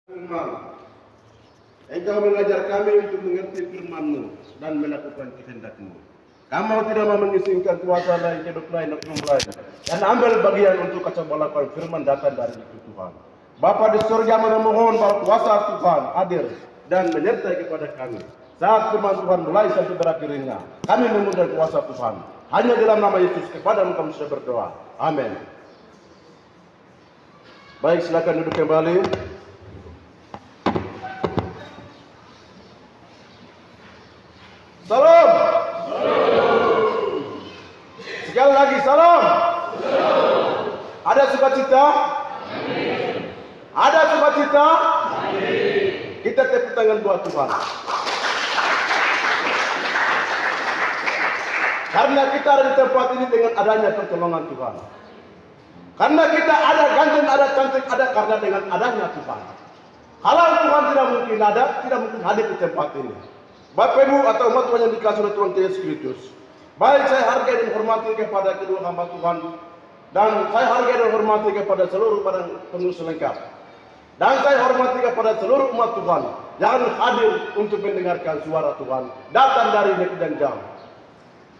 Firman. Engkau mengajar kami untuk mengerti firman-Mu dan melakukan kehendak-Mu. Kamu tidak mau mengizinkan kuasa lain, hidup lain, oknum lain, dan ambil bagian untuk kacamolakan firman datang dari itu Tuhan. Bapa di surga memohon bahwa kuasa Tuhan hadir dan menyertai kepada kami. Saat firman Tuhan mulai sampai berakhirnya, kami memohon kuasa Tuhan. Hanya dalam nama Yesus kepada-Mu kami sudah berdoa. Amin. Baik, silakan duduk kembali. Salam. Sekali lagi salam. Ada sukacita? Ada sukacita? Kita tepuk tangan buat Tuhan. Karena kita ada di tempat ini dengan adanya pertolongan Tuhan. Karena kita ada ganteng, ada cantik, ada karena dengan adanya Tuhan. Kalau Tuhan tidak mungkin ada, tidak mungkin hadir di tempat ini. Bapak Ibu atau umat Tuhan yang dikasihi oleh Tuhan Yesus Kristus. Baik, saya hargai dan hormati kepada kedua hamba Tuhan. Dan saya hargai dan hormati kepada seluruh barang pengurus lengkap. Dan saya hormati kepada seluruh umat Tuhan yang hadir untuk mendengarkan suara Tuhan. Datang dari negeri dan jauh.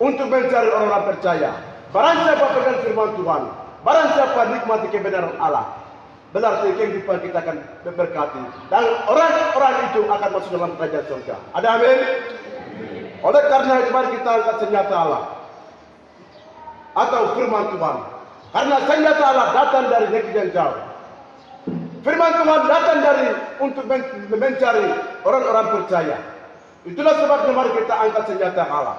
Untuk mencari orang-orang percaya. Barang siapa pegang firman Tuhan. Barang siapa nikmati kebenaran Allah. Berarti kehidupan kita akan berberkati. Dan orang-orang itu akan masuk dalam kerajaan surga. Ada amin? Oleh karena itu mari kita angkat senjata Allah. Atau firman Tuhan. Karena senjata Allah datang dari negeri yang jauh. Firman Tuhan datang dari untuk mencari orang-orang percaya. Itulah sebabnya mari kita angkat senjata Allah.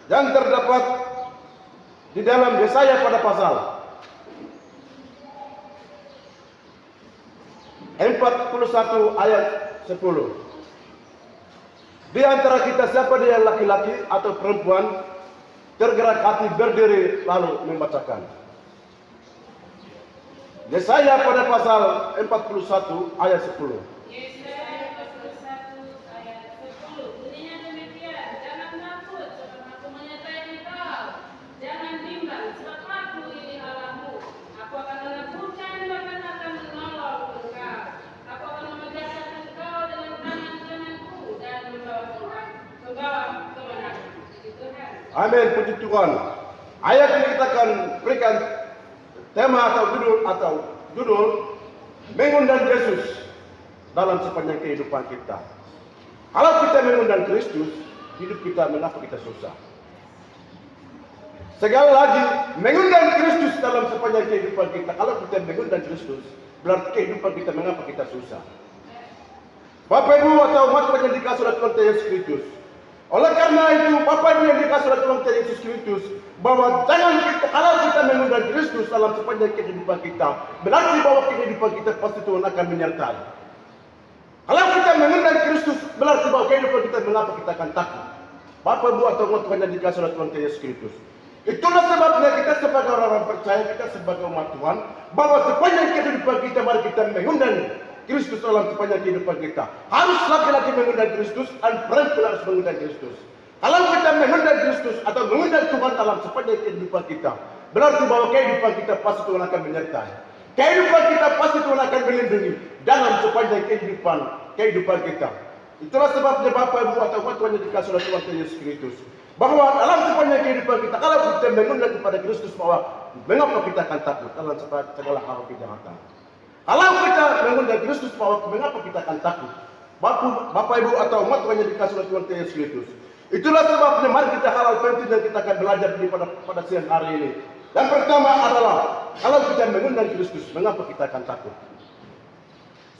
Yang terdapat di dalam Yesaya pada pasal 41 ayat 10. Di antara kita siapa dia laki-laki atau perempuan tergerak hati berdiri lalu membacakan. Yesaya pada pasal 41 ayat 10. Amin, puji Tuhan. Ayat ini kita akan berikan tema atau judul mengundang Yesus dalam sepanjang kehidupan kita. Kalau kita mengundang Kristus, hidup kita mengapa kita susah? Sekali lagi, mengundang Kristus dalam sepanjang kehidupan kita. Kalau kita mengundang Kristus, berarti kehidupan kita mengapa kita susah? Bapak Ibu atau umat Tuhan yang dikasihi oleh Tuhan Yesus Kristus. Oleh karena itu, Bapak Ibu yang dikasihi oleh Tuhan Yesus Kristus, bahwa jangan kita, kalau kita mengundang Kristus dalam sepanjang kehidupan kita, berarti bahwa kehidupan kita pasti Tuhan akan menyertai. Kalau kita mengundang Kristus, berarti bahwa kehidupan kita mengapa kita akan takut. Bapak Ibu atau umat Tuhan yang dikasihi oleh Tuhan Yesus Kristus. Itulah sebabnya kita sebagai orang-orang percaya, kita sebagai umat Tuhan, bahwa sepanjang kehidupan kita mari kita mengundang Kristus dalam sepanjang kehidupan kita. Harus laki-laki mengundang Kristus dan perempuan harus mengundang Kristus. Kalau kita mengundang Kristus atau mengundang Tuhan dalam sepanjang kehidupan kita, berarti bahwa kehidupan kita pasti Tuhan akan menyertai. Kehidupan kita pasti Tuhan akan melindungi dalam sepanjang kehidupan kita. Itulah sebabnya Bapak Ibu atau umat Tuhan yang dikasihi oleh Tuhan Yesus Kristus, bahwa dalam sepanjang kehidupan kita, kalau kita mengundang kepada Kristus, bahwa mengapa kita akan takut dalam segala hal kejahatan. Kalau kita mengundang Kristus, bahwa mengapa kita akan takut? Bapak Ibu atau umat Tuhan yang dikasihi oleh Tuhan Yesus Kristus. Itulah sebabnya mari kita hal penting yang kita akan belajar pada siang hari ini. Yang pertama adalah, kalau kita mengundang Kristus, mengapa kita akan takut?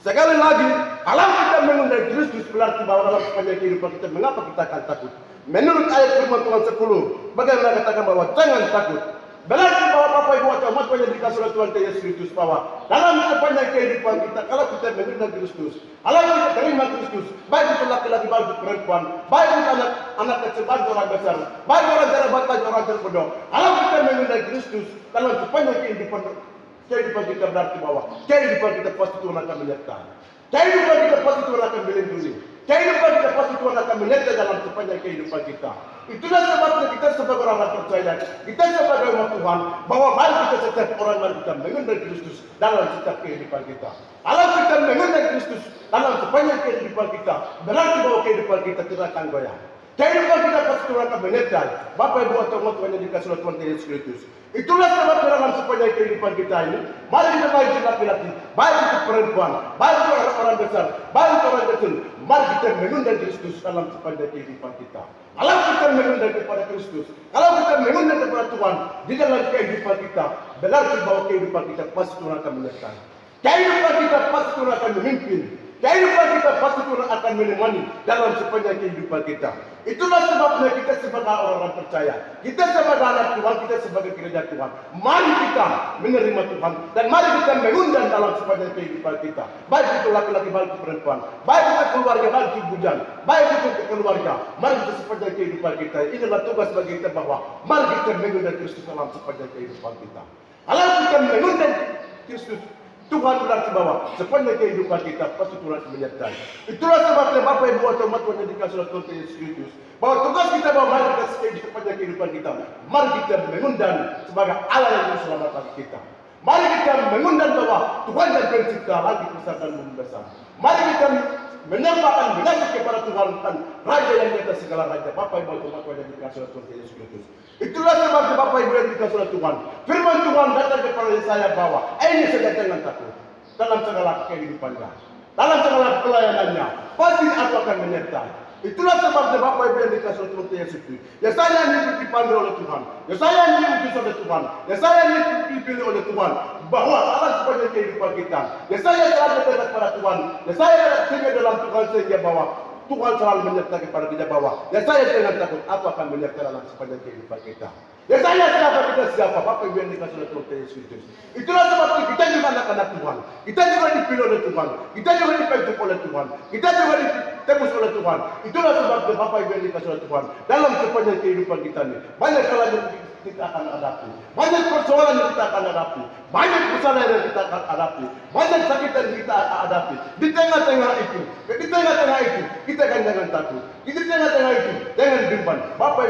Sekali lagi, kalau kita mengundang Kristus, berarti bahwa dalam sepanjang kehidupan kita, mengapa kita akan takut? Menurut ayat firman Tuhan 10, bagaimana katakan bahwa jangan takut. Berarti bahwa Bapak Ibu atau umat Tuhan yang dikasihi oleh Tuhan Yesus Kristus, bahwa dalam sepanjang kehidupan kita, kalau kita mengundang Kristus, kalau kita terima Kristus, baik itu laki-laki, baik itu perempuan, baik itu anak kecil, baik itu orang besar, baik orang jarabat, baik orang terbodoh. Kalau kita mengundang Kristus dalam sepanjang kehidupan kita, berarti bahwa kehidupan kita pasti Tuhan akan menyertai. Kehidupan kita pasti Tuhan akan melindungi. Kehidupan kita pasti Tuhan akan menyertai dalam sepanjang kehidupan kita. Itulah sebabnya kita sebagai orang percaya, kita sebagai umat Tuhan, bahwa mari kita setiap orang mari kita mengundang Kristus dalam setiap kehidupan kita. Kalau kita mengundang Kristus dalam sepanjang kehidupan kita, berarti bahwa kehidupan kita tidak akan goyah. Kehidupan kita pasti Tuhan akan menyertai. Bapak Ibu atau umat Tuhan yang dikasih oleh Tuhan Yesus Kristus. Itulah sebabnya dalam sepanjang kehidupan kita ini, mari kita baik itu laki-laki, baik itu perempuan, baik itu orang besar, baik itu orang kecil, mari kita mengundang Kristus dalam sepanjang kehidupan kita. Kalau kita mengundang kepada Kristus, kalau kita mengundang kepada Tuhan di dalam kehidupan kita, berarti bahwa kehidupan kita pasti Tuhan akan menyertai. Kehidupan kita pasti Tuhan akan memimpin. Kehidupan kita pasti Tuhan akan menemani dalam sepanjang kehidupan kita. Itulah sebabnya kita sebagai orang percaya, kita sebagai anak Tuhan, kita sebagai gereja Tuhan, mari kita menerima Tuhan dan mari kita mengundang dalam sepanjang kehidupan kita. Baik itu laki-laki, baik itu perempuan, baik itu keluarga, baik itu bujang, baik itu keluarga. Mari kita sepanjang kehidupan kita. Inilah tugas bagi kita bahwa mari kita mengundang Kristus dalam sepanjang kehidupan kita. Kalau kita mengundang Kristus, Tuhan berarti bahwa sepanjang kehidupan kita pasti Tuhan akan menyertai. Itulah sebabnya Bapak Ibu atau umat Tuhan yang dikasih oleh Tuhan Yesus Kristus, bahwa tugas kita bahwa mari kita sepanjang kehidupan kita, mari kita mengundang sebagai Allah yang selamat bagi kita. Mari kita mengundang bahwa Tuhan yang pencipta lagi besar dan membesar. Mari kita menyembahkan kepada Tuhan dan Raja yang di atas segala raja. Bapak Ibu atau umat Tuhan yang dikasih oleh Tuhan Yesus Kristus. Itulah sebabnya Bapak Ibu yang dikasih oleh Tuhan. Firman Tuhan datang kepada saya bahwa ini saja jangan takut dalam segala kehidupannya, dalam segala pelayanannya, pasti aku akan menyertai. Itulah sebabnya Bapak Ibu yang dikasih oleh Tuhan Yesus Kristus. Ya saya yang dipanggil oleh Tuhan, ya saya yang diutus oleh Tuhan, ya saya yang dipilih oleh Tuhan, bahwa dalam sepanjang kehidupan kita, ya saya selalu dekat kepada Tuhan, ya saya tinggal dalam Tuhan sehingga bahwa Tuhan selalu menyertai kepada kita bahwa ya saya jangan takut, aku akan menyertai dalam sepanjang kehidupan kita. Ya saya siapa, kita siapa, Bapak Ibu yang dikasih oleh Tuhan Yesus Kristus. Itulah sebabnya kita juga anak-anak Tuhan, kita juga dipilih oleh Tuhan, kita juga dibentuk oleh Tuhan, kita juga ditebus oleh Tuhan. Itulah sebabnya Bapak Ibu yang dikasih oleh Tuhan dalam sepanjang kehidupan kita ini. Banyak hal yang kita akan hadapi, banyak persoalan yang kita akan hadapi, banyak kesalahan yang kita akan hadapi, banyak sakit yang kita hadapi. Di tengah-tengah itu, kita kan jangan takut. Di tengah-tengah itu, jangan bimbang. Bapak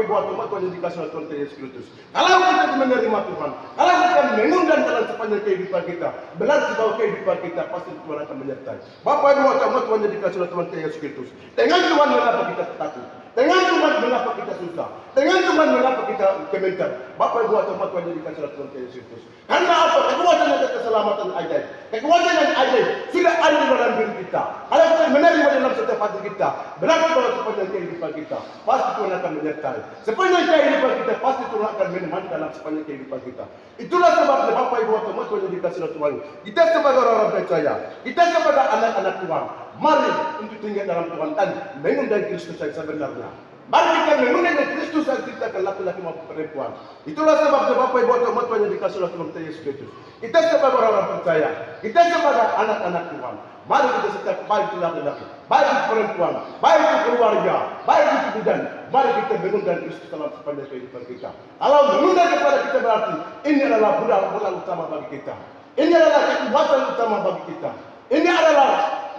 Ibu atau umat Tuhan yang dikasih oleh Tuhan Yesus Kristus. Kalau kita menerima Tuhan, kalau kita mengundang dalam sepanjang kehidupan kita, berarti bahwa kehidupan kita pasti Tuhan akan menyertai. Bapak Ibu atau umat Tuhan yang dikasih oleh Tuhan Yesus Kristus. Dengan Tuhan mengapa kita takut? Dengan Tuhan mengapa kita susah? Dengan Tuhan mengapa kita komentar? Bapak Ibu atau umat Tuhan yang dikasih oleh Tuhan Yesus Kristus. Karena apa? Kekuatan dan keselamatan ajaib. Kekuatan yang ajaib sudah ada di dalam diri kita. Kalau kita menerima dalam setiap hati kita, berarti bahwa sepanjang kehidupan kita pasti Tuhan akan menyertai. Sepanjang kehidupan kita pasti Tuhan akan menemani dalam sepanjang kehidupan kita. Itulah sebabnya Bapak Ibu atau umat Tuhan yang dikasih oleh Tuhan, kita sebagai orang percaya, kita sebagai anak-anak Tuhan, mari untuk tinggal dalam Tuhan dan mengundang Kristus yang sebenarnya. Mari kita mengundang Kristus yang ciptakan laki-laki maupun perempuan. Itulah sebabnya Bapak Ibu atau umat Tuhan yang dikasih oleh Tuhan Yesus Kristus. Kita sebagai orang percaya, kita sebagai anak-anak Tuhan, mari kita setiap baik itu laki-laki, baik itu perempuan, baik itu keluarga, baik itu bidan, mari kita mengundang Kristus dalam sepanjang kehidupan kita. Kalau mengundang kepada kita berarti ini adalah bulan utama bagi kita. Ini adalah kekuatan utama bagi kita. Ini adalah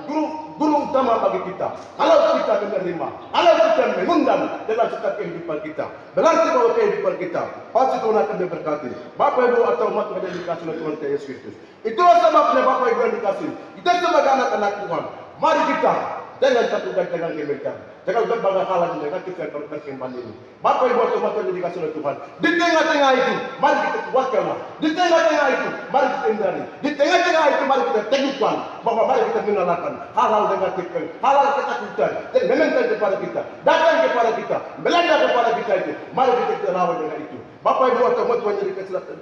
guru utama bagi kita. Kalau kita menerima, kalau kita mengundang dalam setiap kehidupan kita, berarti bahwa kehidupan kita pasti Tuhan akan memberkati. Bapak Ibu atau umat Tuhan yang dikasih oleh Tuhan Yesus Kristus. Itulah sebabnya Bapak Ibu yang dikasih. Kita sebagai anak-anak Tuhan, mari kita jangan takut dan jangan gemetar. Jangan berbagai hal yang negatif yang berkembang ini. Bapak Ibu atau umat Tuhan yang dikasih oleh Tuhan. Di tengah-tengah itu, mari kita kuatkanlah. Di tengah-tengah itu, mari kita hindari. Di tengah-tengah itu, mari kita teguhkan bahwa mari kita mengalahkan hal-hal negatif, hal-hal ketakutan dan menentang kepada kita, datang kepada kita, melanda kepada kita itu. Mari kita lawan dengan itu. Bapak Ibu atau umat Tuhan yang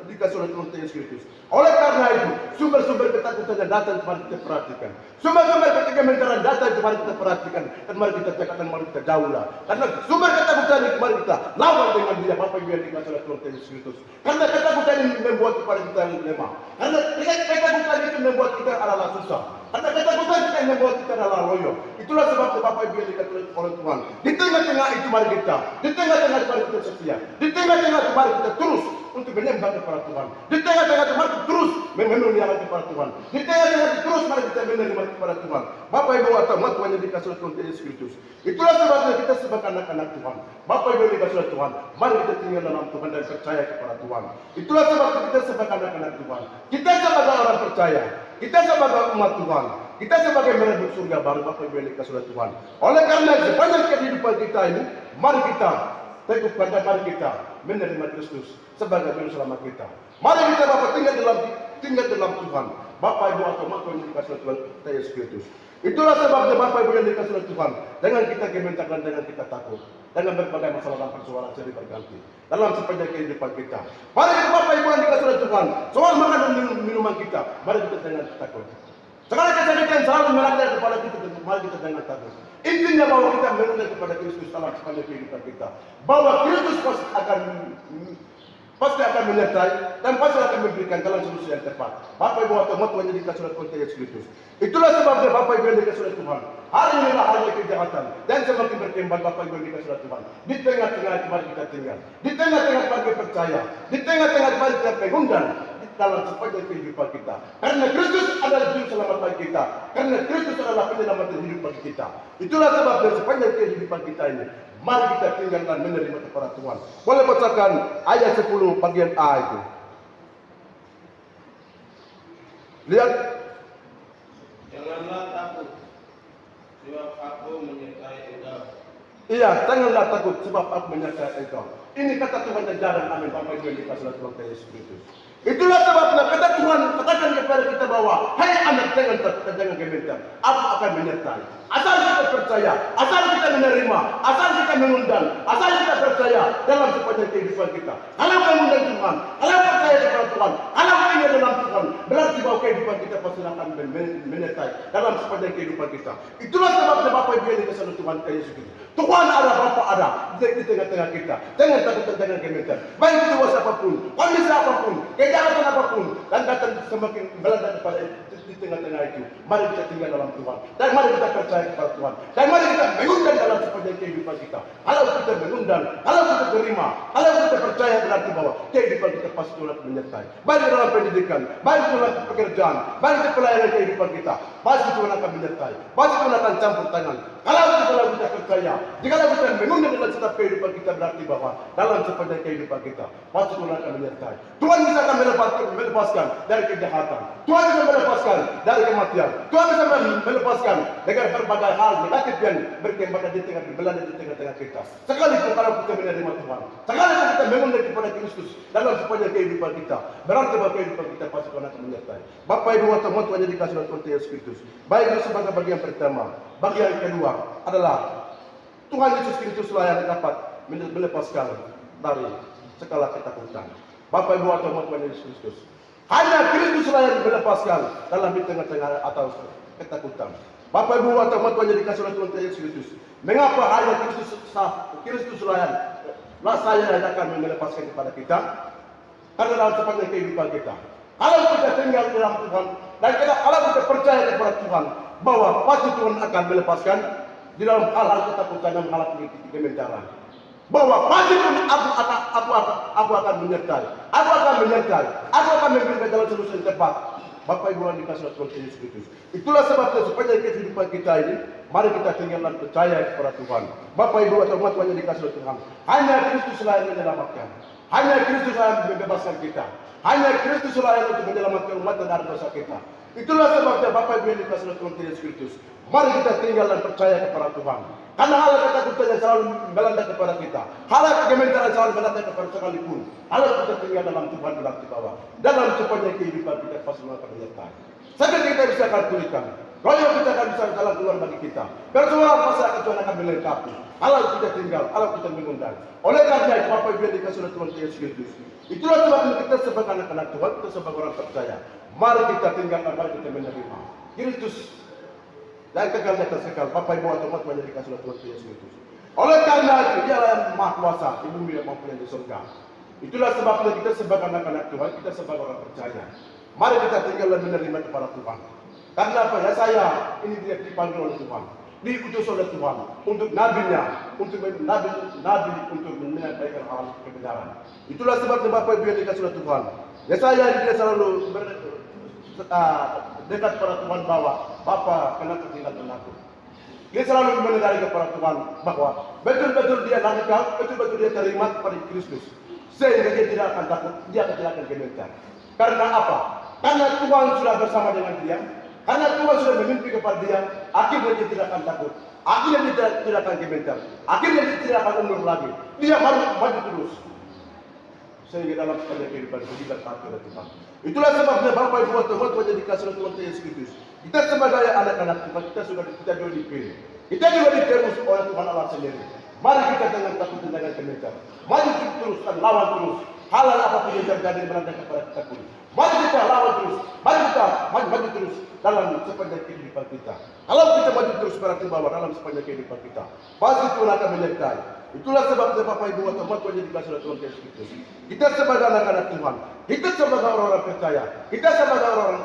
dikasih oleh Tuhan Yesus Kristus. Oleh karena itu, sumber-sumber ketakutan yang datang mari kita perhatikan. Sumber-sumber kegembiraan datang mari kita perhatikan dan mari kita cakap dan mari kita jauhlah. Karena sumber ketakutan itu mari kita lawan dengan dia. Bapak Ibu yang dikasih oleh Tuhan Yesus Kristus. Karena ketakutan ini membuat kepada kita yang lemah. Karena ketakutan itu membuat kita adalah susah. Karena ketakutan kita yang membuat kita adalah loyo. Itulah sebabnya Bapak Ibu yang dikasih oleh Tuhan. Di tengah-tengah itu mari kita. Di tengah-tengah itu mari kita setia. Di tengah-tengah itu mari kita terus untuk menyembah kepada Tuhan. Di tengah-tengah itu mari terus memuliakan kepada Tuhan. Di tengah-tengah itu terus mari kita menerima kepada Tuhan. Bapak Ibu atau umat Tuhan yang dikasih oleh Tuhan Yesus Kristus. Itulah sebabnya kita sebagai anak-anak Tuhan. Bapak Ibu yang dikasih oleh Tuhan, mari kita tinggal dalam Tuhan dan percaya kepada Tuhan. Itulah sebabnya kita sebagai anak-anak Tuhan. Kita sebagai orang percaya, kita sebagai umat Tuhan, kita sebagai merebut surga baru, Bapak Ibu yang dikasih oleh Tuhan. Oleh karena sepanjang kehidupan kita ini, mari kita teguhkan dan mari kita menerima Kristus sebagai juru selamat kita. Mari kita Bapak tinggal dalam Tuhan. Bapak Ibu atau umat Tuhan yang dikasih oleh Tuhan Yesus Kristus. Itulah sebabnya Bapak Ibu yang dikasih oleh Tuhan, dengan kita gemetar dan dengan kita takut, dengan berbagai masalah dan persoalan silih berganti dalam sepanjang kehidupan kita. Mari kita Bapak Ibu yang dikasih oleh Tuhan, soal makan dan minuman kita, mari kita dengan takut. Segala kesakitan selalu melanda kepada kita, mari kita dengan takut. Intinya bahwa kita menunda kepada Kristus dalam sepanjang kehidupan kita, bahwa Kristus pasti akan menyertai dan pasti akan memberikan jalan solusi yang tepat. Bapak Ibu atau umat Tuhan yang dikasih oleh Tuhan Yesus Kristus. Itulah sebabnya Bapak Ibu yang dikasih oleh Tuhan, hari inilah hari kejahatan dan semakin berkembang. Bapak Ibu yang dikasih oleh Tuhan, di tengah-tengah mari kita tinggal, di tengah-tengah mari percaya, di tengah-tengah mari kita mengundang dalam sepanjang kehidupan kita. Karena Kristus adalah juru selamat bagi kita. Karena Kristus adalah penyelamatan hidup bagi kita. Itulah sebabnya sepanjang kehidupan kita ini, mari kita tinggal dan menerima kepada Tuhan. Boleh bacakan ayat 10 bagian A itu. Lihat. Janganlah takut, sebab aku menyertai engkau. Iya, janganlah takut sebab aku menyertai engkau. Ini kata Tuhan dan jarang amin Bapak Ibu yang dikasih oleh Tuhan Yesus Kristus. Itulah sebabnya kata Tuhan katakan kepada kita bahwa hai anak jangan takut dan jangan gemetar, aku akan menyertai. Asal kita percaya, asal kita menerima, asal kita mengundang, asal kita percaya dalam sepanjang kehidupan kita. Kalau mengundang Tuhan, kalau percaya kepada Tuhan, kalau tinggal dalam Tuhan, berarti bahwa kehidupan kita pasti akan menyertai dalam sepanjang kehidupan kita. Itulah sebabnya Bapak Ibu yang dikasih oleh Tuhan Yesus Kristus. Tuhan ada, Bapa ada di tengah-tengah kita. Jangan takut dan jangan gemetar. Baik itu situasi apapun, kondisi apapun, kejahatan apapun, dan datang semakin melanda kepada di tengah-tengah itu. Mari kita tinggal dalam Tuhan dan mari kita percaya kepada Tuhan dan mari kita mengundang dalam sepanjang kehidupan kita. Kalau kita mengundang, kalau kita terima, kalau kita percaya berarti bahwa kehidupan kita pasti Tuhan menyertai. Baik dalam pendidikan, baik dalam pekerjaan, baik dalam pelayanan kehidupan kita, pasti Tuhan akan menyertai. Pasti Tuhan akan campur tangan. Kalau kita percaya, jika kita mengundang dalam setiap kehidupan kita berarti bahwa dalam sepanjang kehidupan kita pasti Tuhan akan menyertai. Tuhan bisa akan melepaskan dari kejahatan. Tuhan bisa melepaskan dari kematian. Tuhan bisa melepaskan dengan berbagai hal negatif yang berkembang di tengah-tengah kita. Sekalipun kalau kita menerima Tuhan, sekalipun kita mengundang kepada Kristus dalam sepanjang kehidupan kita, berarti bahwa kehidupan kita pasti Tuhan akan menyertai. Bapak Ibu atau Tuhan yang dikasih oleh Tuhan Yesus Kristus. Baik itu sebagai bagian pertama. Bagian kedua adalah Tuhan Yesus Kristus lah yang dapat melepaskan dari segala ketakutan. Bapak Ibu atau Tuhan Yesus Kristus. Hanya Kristus lah yang melepaskan dalam di tengah-tengah atau ketakutan. Bapak Ibu atau Tuhan yang dikasih oleh Tuhan Yesus Kristus. Mengapa hanya Kristus lah saya yang akan melepaskan kepada kita? Karena dalam sepanjang kehidupan kita, kalau kita tinggal dalam Tuhan dan kalau kita percaya kepada Tuhan, bahwa pasti Tuhan akan melepaskan di dalam hal-hal ketakutan dan hal-hal kegembiraan. Bahwa pasti Tuhan aku akan menyertai. Aku akan menyertai. Aku akan memberikan jalan solusi yang tepat. Bapak Ibu yang dikasih oleh Tuhan Yesus Kristus. Itulah sebabnya sepanjang kehidupan kita ini, mari kita tinggal dan percaya kepada Tuhan. Bapak Ibu atau umat Tuhan yang dikasih oleh Tuhan. Hanya Kristus lah yang menyelamatkan. Hanya Kristus lah yang membebaskan kita. Hanya Kristus lah yang untuk menyelamatkan umat dari dosa kita. Itulah sebabnya Bapak Ibu yang dikasih oleh Tuhan Yesus Kristus. Mari kita tinggal dan percaya kepada Tuhan. Karena hal ketakutan yang selalu melanda kepada kita, hal kegembiraan selalu melanda kepada sekalipun. Kalau kita tinggal dalam Tuhan berarti bahwa dalam sepanjang kehidupan kita pasti akan menyertai. Sampai kita bisa akan pulihkan. Kalau kita akan bisa jalan keluar bagi kita. Persoalan pasti akan Tuhan akan melengkapi. Kalau kita tinggal, kalau kita mengundang. Oleh karena itu Bapak Ibu yang dikasih oleh Tuhan Yesus Kristus. Itulah sebabnya kita sebagai anak-anak Tuhan, kita sebagai orang percaya. Mari kita tinggalkan, mari kita menerima Kristus yang kekal di atas kekal. Bapak Ibu atau Tuhan yang dikasih oleh Tuhan Yesus Kristus. Oleh karena itu dialah yang maha kuasa di bumi maupun yang di surga. Itulah sebabnya kita sebagai anak-anak Tuhan, kita sebagai orang percaya. Mari kita tinggal dan menerima kepada Tuhan. Karena apa ya, saya ini tidak dipanggil oleh Tuhan. diutus oleh Tuhan untuk nabinya, untuk nabi untuk menyampaikan hal kebenaran. Itulah sebabnya Bapak Ibu yang dikasih oleh Tuhan. Yesaya dia selalu dekat pada Tuhan bahwa Bapa kenapa tinggalkan aku. Dia selalu mengendali kepada Tuhan bahwa betul-betul dia radikal, betul-betul dia terima kepada Kristus. Sehingga dia tidak akan takut, dia tidak akan gemetar. Karena apa? Karena Tuhan sudah bersama dengan dia. Karena Tuhan sudah memimpin kepada dia, akhirnya dia tidak akan takut. Akhirnya dia tidak akan gemetar. Akhirnya dia tidak akan mundur lagi. Dia harus maju terus. Sehingga dalam sepanjang kehidupan itu kita taat kepada Tuhan. Itulah sebabnya Bapak Ibu Tuhan yang dikasih oleh Tuhan Yesus Kristus. Kita sebagai anak-anak Tuhan, kita juga dipilih. Kita juga ditebus oleh Tuhan Allah sendiri. Mari kita jangan takut dan jangan gemetar. Maju terus dan lawan terus. Hal-hal apapun yang terjadi melanda kepada kita pun. Mari kita lawan terus. Mari kita maju terus dalam sepanjang kehidupan kita. Kalau kita maju terus berarti bahwa dalam sepanjang kehidupan kita, pasti Tuhan akan menyertai. Itulah sebabnya Bapak Ibu Tuhan yang dikasih oleh Tuhan Yesus Kristus. Kita sebagai anak-anak Tuhan, kita sebagai orang-orang percaya, kita sebagai orang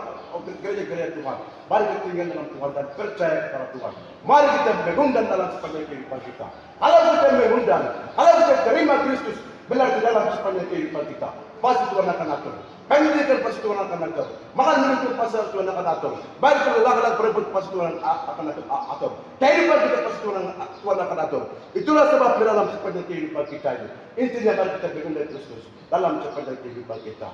gereja-gereja Tuhan, mari kita tinggal dalam Tuhan dan percaya kepada Tuhan. Mari kita mengundang dalam sepanjang kehidupan kita. Kalau kita mengundang, kalau kita terima Kristus, benar di dalam sepanjang kehidupan kita, pasti Tuhan akan atur. Pendidikan pasti Tuhan akan atur. Makan minum pun pasti Tuhan akan atur. Baik itu laki-laki perempuan pasti Tuhan akan atur. Kehidupan kita pasti Tuhan akan atur. Itulah sebab di dalam sepanjang kehidupan kita ini, intinya mari kita mengundang Kristus dalam sepanjang kehidupan kita.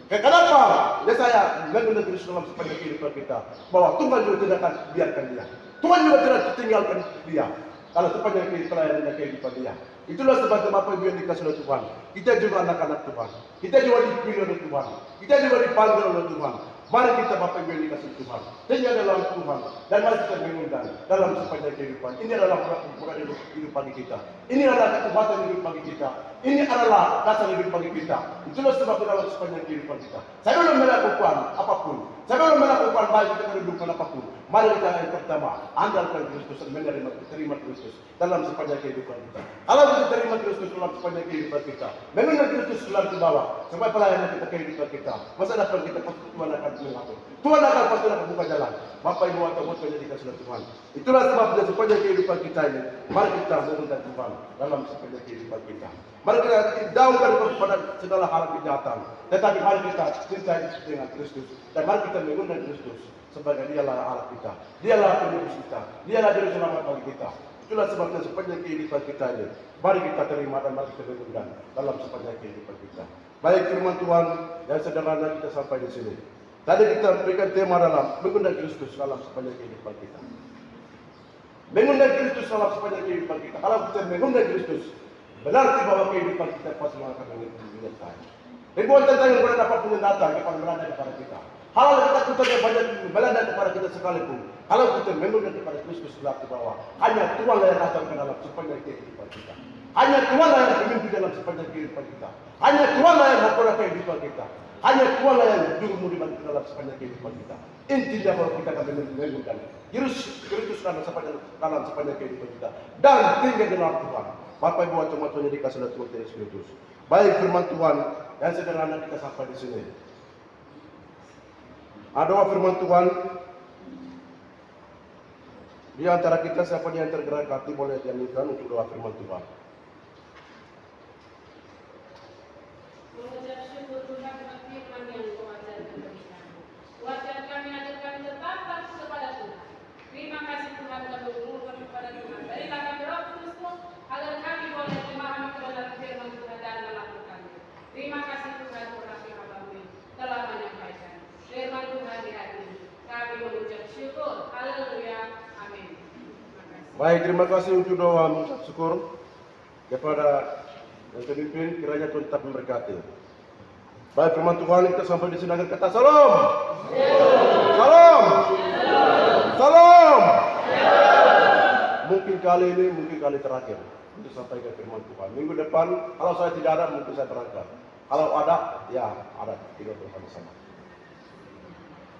Kenapa? Ya saya mengundang Kristus dalam sepanjang kehidupan kita, bahwa Tuhan juga tidak akan biarkan dia. Tuhan juga tidak tinggalkan dia kalau sepanjang kehidupan dia. Itulah sebabnya Bapak Ibu yang dikasih oleh Tuhan. Kita juga anak-anak Tuhan. Kita juga dipilih oleh Tuhan. Kita juga dipanggil oleh Tuhan. Mari kita Bapak Ibu yang dikasih Tuhan. Tinggal dalam Tuhan. Dan mari kita mengundang dalam sepanjang kehidupan. Ini adalah bukan hidup bagi kita. Ini adalah kekuatan hidup bagi kita. Ini adalah dasar hidup bagi kita. Itulah sebabnya dalam sepanjang kehidupan kita. Saya belum melakukan apapun. Saya belum melakukan baik kita kehidupan apapun. Mari kita yang pertama andalkan Kristus dan terima Kristus dalam sepanjang kehidupan kita. Kalau kita terima Kristus dalam sepanjang kehidupan kita, mengundang Kristus dalam ke bawah, sampai pelayanan kita kehidupan kita, masa depan kita pasti Tuhan akan mengatur. Tuhan akan pasti akan buka jalan. Bapak Ibu atau Tuhan yang dikasih oleh Tuhan. Itulah sebabnya sepanjang kehidupan kita ini, mari kita mengundang Tuhan dalam sepanjang kehidupan kita. Mari kita jauh daripada segala hal kejahatan. Tetapi mari kita cintai dengan Kristus dan mari kita mengundang Kristus sebagai dialah Allah kita, dialah penebus kita, dialah juru selamat bagi kita. Itulah sebabnya sepanjang kehidupan kita ini, mari kita terima dan mari kita mengundang dalam sepanjang kehidupan kita. Baik firman Tuhan yang sederhana kita sampai di sini. Tadi kita berikan tema dalam mengundang Kristus dalam sepanjang kehidupan kita. Mengundang Kristus dalam sepanjang kehidupan kita. Kalau kita mengundang Kristus, berarti bahwa kehidupan kita pasti akan menyertai. Ribuan tantangan berat apapun yang datang akan melanda kepada kita. Hal yang kita kutakan banyak melanda kepada kita sekalipun. Kalau kita mengundang kepada Kristus di bawah, hanya Tuhanlah yang datang ke dalam sepanjang kehidupan kita. Hanya Tuhanlah yang memimpin dalam sepanjang kehidupan kita. Hanya Tuhanlah yang melakukan kehidupan kita. Hanya Tuhanlah yang juru mudi dalam sepanjang kehidupan kita. Intinya kalau kita akan mengundang Kristus dalam sepanjang kehidupan kita dan tinggal dalam Tuhan. Bapak Ibu teman-teman yang dikasih oleh Tuhan Yesus Kristus. Baik firman Tuhan yang sederhana kita sampai di sini. Ada firman Tuhan di antara kita, siapa yang tergerak hati boleh diambilkan untuk doa firman Tuhan. Mengucap syukur Tuhan atas firman yang Kau ajarkan bagi kami. Wajah kami agar kami tetap patuh kepada Tuhan. Terima kasih Tuhan kami mengucapkan kepada Tuhan. Berilah kami Roh Kudus-Mu agar kami boleh memahami kebenaran firman Tuhan dan melakukannya. Terima kasih Tuhan Rasul Hamba-Mu telah menyampaikan firman Tuhan di hari ini. Kami mengucap syukur. Haleluya. Amin. Baik, terima kasih untuk doa mengucap syukur kepada yang terpimpin, kiranya Tuhan tetap memberkati. Baik, firman Tuhan kita sampai di sini akan kata salam. Salam. Salam. Mungkin kali ini, mungkin kali terakhir untuk sampaikan firman Tuhan. Minggu depan, kalau saya tidak ada, mungkin saya berangkat. Kalau ada, ya ada. Tidak bersama-sama.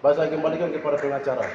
Baik, saya kembalikan kepada pengacara.